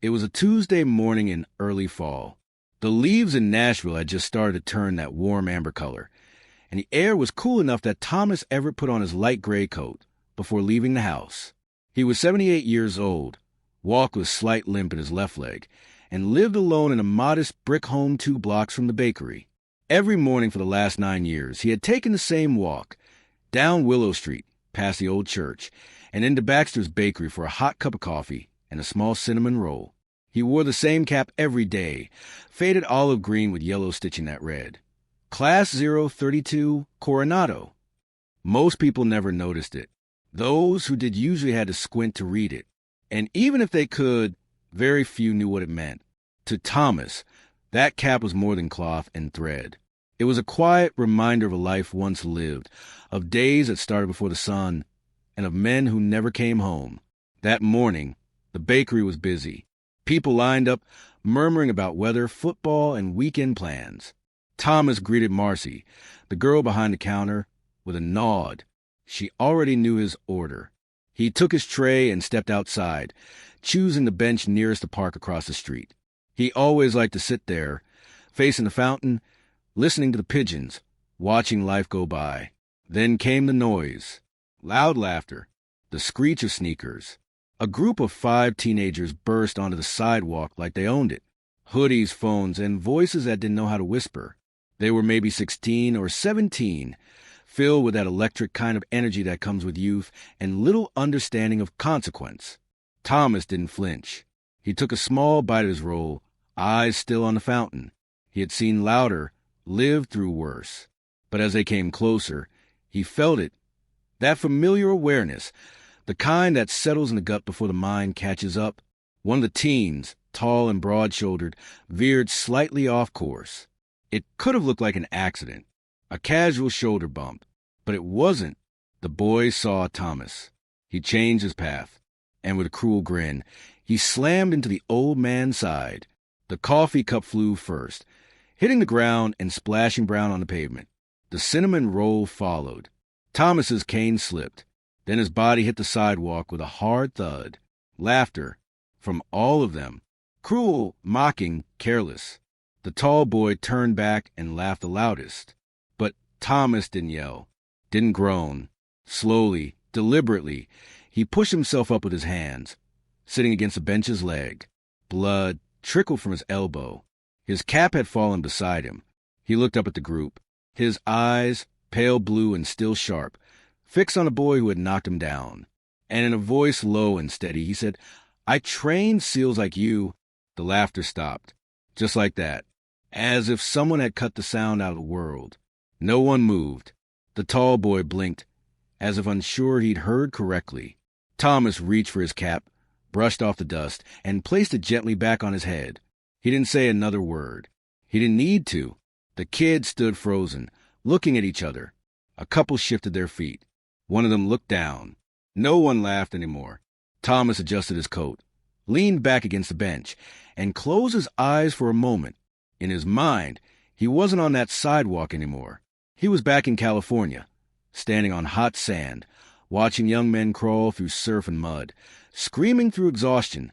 It was a Tuesday morning in early fall. The leaves in Nashville had just started to turn that warm amber color, and the air was cool enough that Thomas Everett put on his light gray coat before leaving the house. He was 78 years old, walked with a slight limp in his left leg, and lived alone in a modest brick home 2 blocks from the bakery. Every morning for the last 9 years, he had taken the same walk, down Willow Street, past the old church, and into Baxter's Bakery for a hot cup of coffee and a small cinnamon roll. He wore the same cap every day, faded olive green with yellow stitching that read, Class 032 Coronado. Most people never noticed it. Those who did usually had to squint to read it. And even if they could, very few knew what it meant. To Thomas, that cap was more than cloth and thread. It was a quiet reminder of a life once lived, of days that started before the sun, and of men who never came home. That morning, the bakery was busy. People lined up, murmuring about weather, football, and weekend plans. Thomas greeted Marcy, the girl behind the counter, with a nod. She already knew his order. He took his tray and stepped outside, choosing the bench nearest the park across the street. He always liked to sit there, facing the fountain, listening to the pigeons, watching life go by. Then came the noise. Loud laughter, the screech of sneakers. A group of 5 teenagers burst onto the sidewalk like they owned it. Hoodies, phones, and voices that didn't know how to whisper. They were maybe 16 or 17, filled with that electric kind of energy that comes with youth and little understanding of consequence. Thomas didn't flinch. He took a small bite of his roll, eyes still on the fountain. He had seen louder, lived through worse. But as they came closer, he felt it, that familiar awareness, the kind that settles in the gut before the mind catches up. One of the teens, tall and broad-shouldered, veered slightly off course. It could have looked like an accident, a casual shoulder bump, but it wasn't. The boy saw Thomas. He changed his path, and with a cruel grin, he slammed into the old man's side. The coffee cup flew first, hitting the ground and splashing brown on the pavement. The cinnamon roll followed. Thomas's cane slipped. Then his body hit the sidewalk with a hard thud. Laughter from all of them. Cruel, mocking, careless. The tall boy turned back and laughed the loudest. But Thomas didn't yell, didn't groan. Slowly, deliberately, he pushed himself up with his hands, sitting against the bench's leg. Blood trickled from his elbow. His cap had fallen beside him. He looked up at the group, his eyes, pale blue and still sharp, fixed on a boy who had knocked him down. And in a voice low and steady, he said, "I trained SEALs like you." The laughter stopped, just like that, as if someone had cut the sound out of the world. No one moved. The tall boy blinked, as if unsure he'd heard correctly. Thomas reached for his cap, brushed off the dust, and placed it gently back on his head. He didn't say another word. He didn't need to. The kids stood frozen, looking at each other. A couple shifted their feet. One of them looked down. No one laughed anymore. Thomas adjusted his coat, leaned back against the bench, and closed his eyes for a moment. In his mind, he wasn't on that sidewalk anymore. He was back in California, standing on hot sand, watching young men crawl through surf and mud, screaming through exhaustion,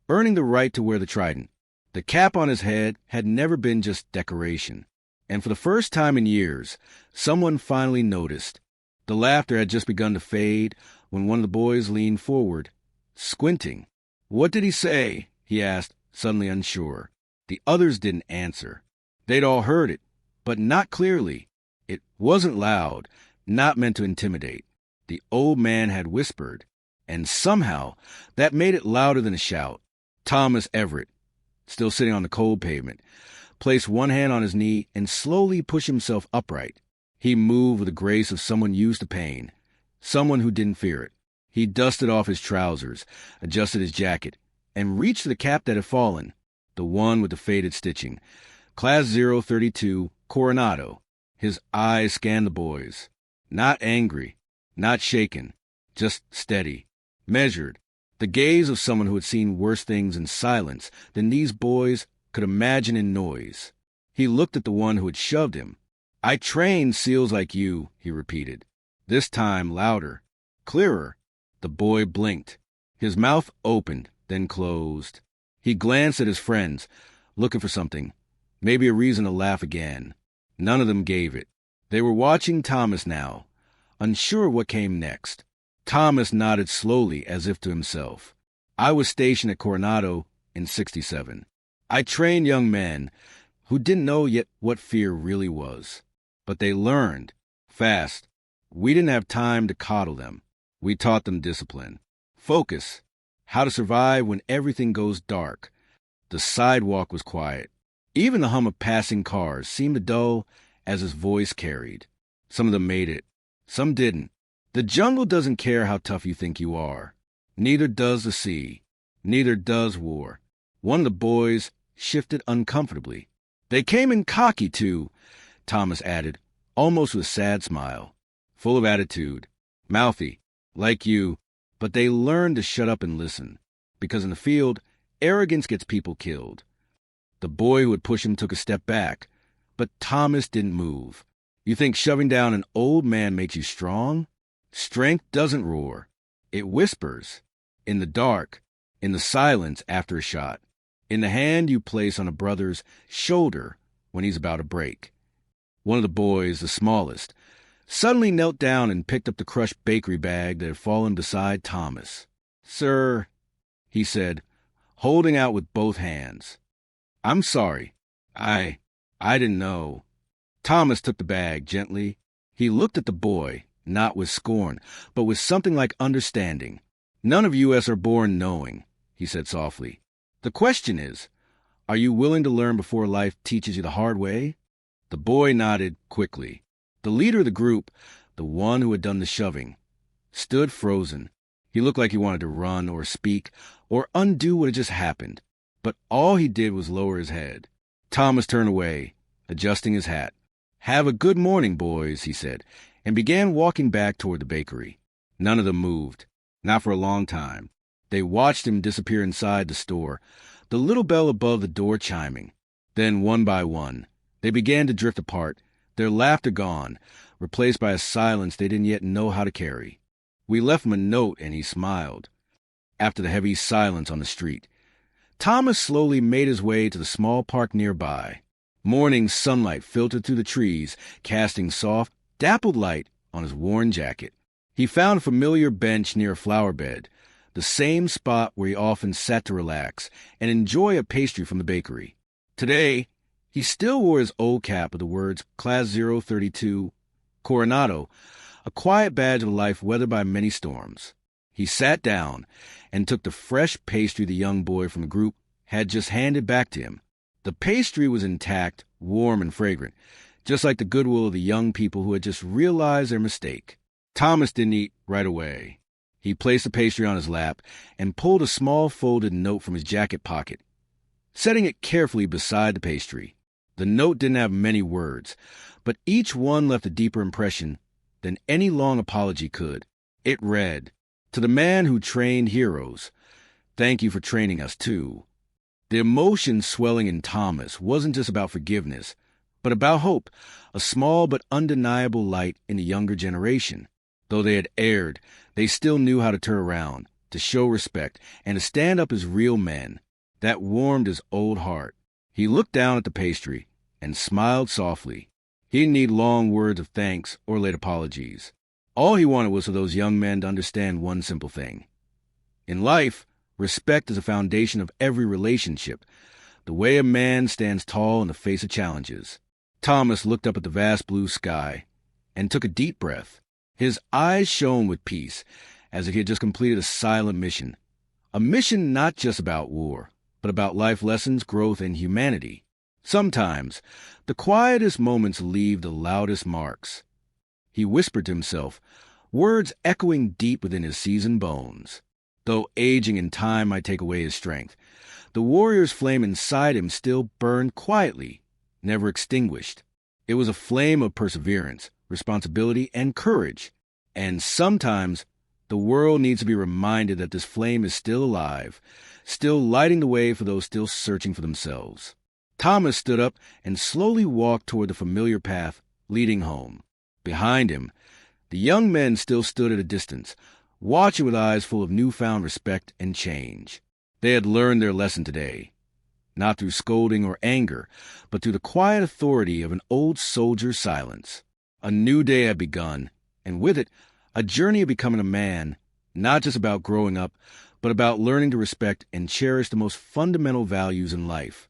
earning the right to wear the trident. The cap on his head had never been just decoration. And for the first time in years, someone finally noticed. The laughter had just begun to fade when one of the boys leaned forward, squinting. "What did he say?" he asked, suddenly unsure. The others didn't answer. They'd all heard it, but not clearly. It wasn't loud, not meant to intimidate. The old man had whispered, and somehow that made it louder than a shout. Thomas Everett, still sitting on the cold pavement, placed one hand on his knee and slowly pushed himself upright. He moved with the grace of someone used to pain, someone who didn't fear it. He dusted off his trousers, adjusted his jacket, and reached for the cap that had fallen, the one with the faded stitching. Class 032 Coronado. His eyes scanned the boys. Not angry, not shaken, just steady, measured. The gaze of someone who had seen worse things in silence than these boys could imagine in noise. He looked at the one who had shoved him. "I trained SEALs like you," he repeated. This time louder, clearer. The boy blinked. His mouth opened, then closed. He glanced at his friends, looking for something, maybe a reason to laugh again. None of them gave it. They were watching Thomas now, unsure what came next. Thomas nodded slowly as if to himself. I was stationed at Coronado in '67. I trained young men who didn't know yet what fear really was. But they learned fast. We didn't have time to coddle them. We taught them discipline, focus, how to survive when everything goes dark. The sidewalk was quiet. Even the hum of passing cars seemed dull as his voice carried. Some of them made it. Some didn't. The jungle doesn't care how tough you think you are. Neither does the sea. Neither does war. One of the boys shifted uncomfortably. They came in cocky, too, Thomas added, almost with a sad smile. Full of attitude. Mouthy. Like you. But they learned to shut up and listen. Because in the field, arrogance gets people killed. The boy who had pushed him took a step back. But Thomas didn't move. You think shoving down an old man makes you strong? Strength doesn't roar. It whispers. In the dark. In the silence after a shot. In the hand you place on a brother's shoulder when he's about to break. One of the boys, the smallest, suddenly knelt down and picked up the crushed bakery bag that had fallen beside Thomas. "Sir," he said, holding out with both hands. "I'm sorry. I didn't know." Thomas took the bag gently. He looked at the boy, not with scorn, but with something like understanding. "None of you are born knowing," he said softly. "The question is, are you willing to learn before life teaches you the hard way?" The boy nodded quickly. The leader of the group, the one who had done the shoving, stood frozen. He looked like he wanted to run or speak or undo what had just happened. But all he did was lower his head. Thomas turned away, adjusting his hat. "Have a good morning, boys," he said, and began walking back toward the bakery. None of them moved, not for a long time. They watched him disappear inside the store, the little bell above the door chiming. Then, one by one, they began to drift apart, their laughter gone, replaced by a silence they didn't yet know how to carry. We left him a note, and he smiled. After the heavy silence on the street, Thomas slowly made his way to the small park nearby. Morning sunlight filtered through the trees, casting soft, dappled light on his worn jacket. He found a familiar bench near a flower bed, the same spot where he often sat to relax and enjoy a pastry from the bakery. Today, he still wore his old cap with the words Class 032, Coronado, a quiet badge of life weathered by many storms. He sat down and took the fresh pastry the young boy from the group had just handed back to him. The pastry was intact, warm, and fragrant, just like the goodwill of the young people who had just realized their mistake. Thomas didn't eat right away. He placed the pastry on his lap and pulled a small folded note from his jacket pocket, setting it carefully beside the pastry. The note didn't have many words, but each one left a deeper impression than any long apology could. It read, "To the man who trained heroes, thank you for training us too." The emotion swelling in Thomas wasn't just about forgiveness, but about hope, a small but undeniable light in the younger generation. Though they had erred, they still knew how to turn around, to show respect, and to stand up as real men. That warmed his old heart. He looked down at the pastry and smiled softly. He didn't need long words of thanks or late apologies. All he wanted was for those young men to understand one simple thing. In life, respect is the foundation of every relationship, the way a man stands tall in the face of challenges. Thomas looked up at the vast blue sky and took a deep breath. His eyes shone with peace, as if he had just completed a silent mission. A mission not just about war, but about life lessons, growth, and humanity. Sometimes, the quietest moments leave the loudest marks. He whispered to himself, words echoing deep within his seasoned bones. Though aging in time might take away his strength, the warrior's flame inside him still burned quietly, never extinguished. It was a flame of perseverance, responsibility, and courage. And sometimes the world needs to be reminded that this flame is still alive, still lighting the way for those still searching for themselves. Thomas stood up and slowly walked toward the familiar path leading home. Behind him, the young men still stood at a distance, watching with eyes full of newfound respect and change. They had learned their lesson today, not through scolding or anger, but through the quiet authority of an old soldier's silence. A new day had begun, and with it, a journey of becoming a man, not just about growing up, but about learning to respect and cherish the most fundamental values in life.